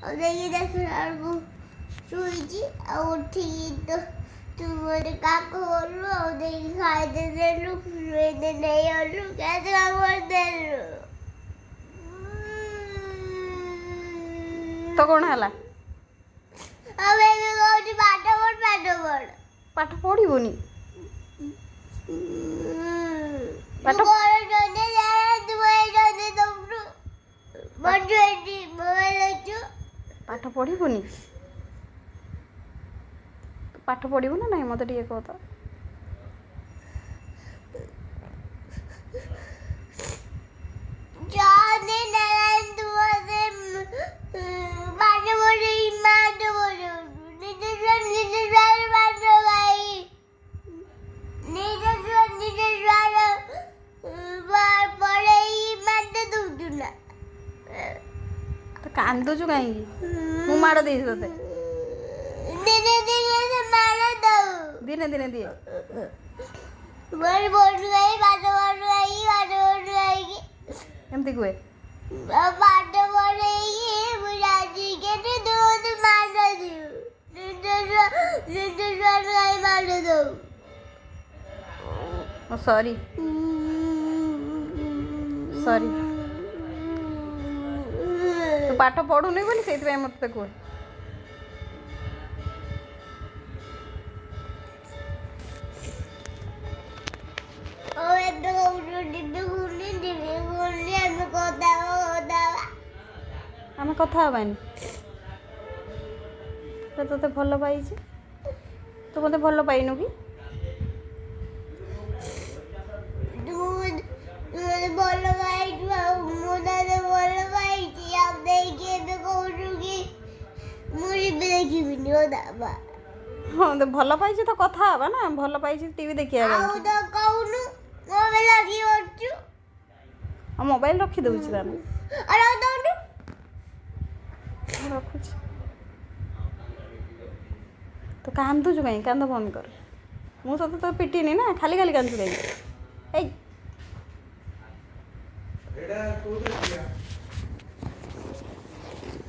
ଆଉ ଦେଇକି ଦେଖିଲା ବେଳକୁ ଶୋଇଛି ଆଉ ଉଠିକି ତ ତୁ ମୋତେ କାକ କଲୁ ଆଉ ଦେଇକି ଖାଇତେ ଦେଲୁ ଶୋଇତେ ନେଇଗଲୁ କେତେ କାମ ଦେଲୁ ତ କ'ଣ ହେଲା? ଆଉ ଏବେ କହୁଛି ପାଠ ପଢ଼ ପାଠ ପଢ଼ିବୁନି? ପାଠ ପାଠ ପଢ଼ିବୁନି? ପାଠ ପଢ଼ିବୁ ନା ନାହିଁ ମୋତେ ଟିକେ କହ ତ। ତ କାନ୍ଦୁଛୁ କାହିଁକି? ମୁଁ ମାଡ଼ ଦେଇଛି ତୋତେ? ଦିନେ ଦିନେ ଦିଏ। ଏମିତି କୁହେ? ସରି ସରି ତୁ ପାଠ ପଢ଼ୁନି ବୋଲି ସେଇଥିପାଇଁ ମୋତେ କୁହେ। ଆମେ କଥା ହେବାନି? ସେ ତୋତେ ଭଲ ପାଇଛି, ତୁ ମୋତେ ଭଲ ପାଇନୁ କି? ଭଲ ପାଇଛୁ ଆଉ ମୁଁ ତତେ ଭଲ ପାଇଛି ଆଉ ଦେଇକି ଏବେ କହୁଛୁ କି ମୁଁ ଏବେ ଦେଖିବିନି ହଁ ତ ଭଲ ପାଇଛି ତ କଥା ହେବା ନା। ଭଲ ପାଇଛି ଟିଭି ଦେଖିବା ଆଉ ତ କହୁନୁ ମୋବାଇଲ ଲାଗି କରୁଛୁ ଆଉ ମୋବାଇଲ ରଖିଦେଉଛି ତାହେଲେ ରଖୁଛି। ତୁ କାନ୍ଦୁଛୁ କାହିଁ? କାନ୍ଦ ବନ୍ଦ କର। ମୁଁ ତତେ ତ ପିଟିନି ନା, ଖାଲି ଖାଲି କାନ୍ଦୁଛୁ କାହିଁକି? ଏଇ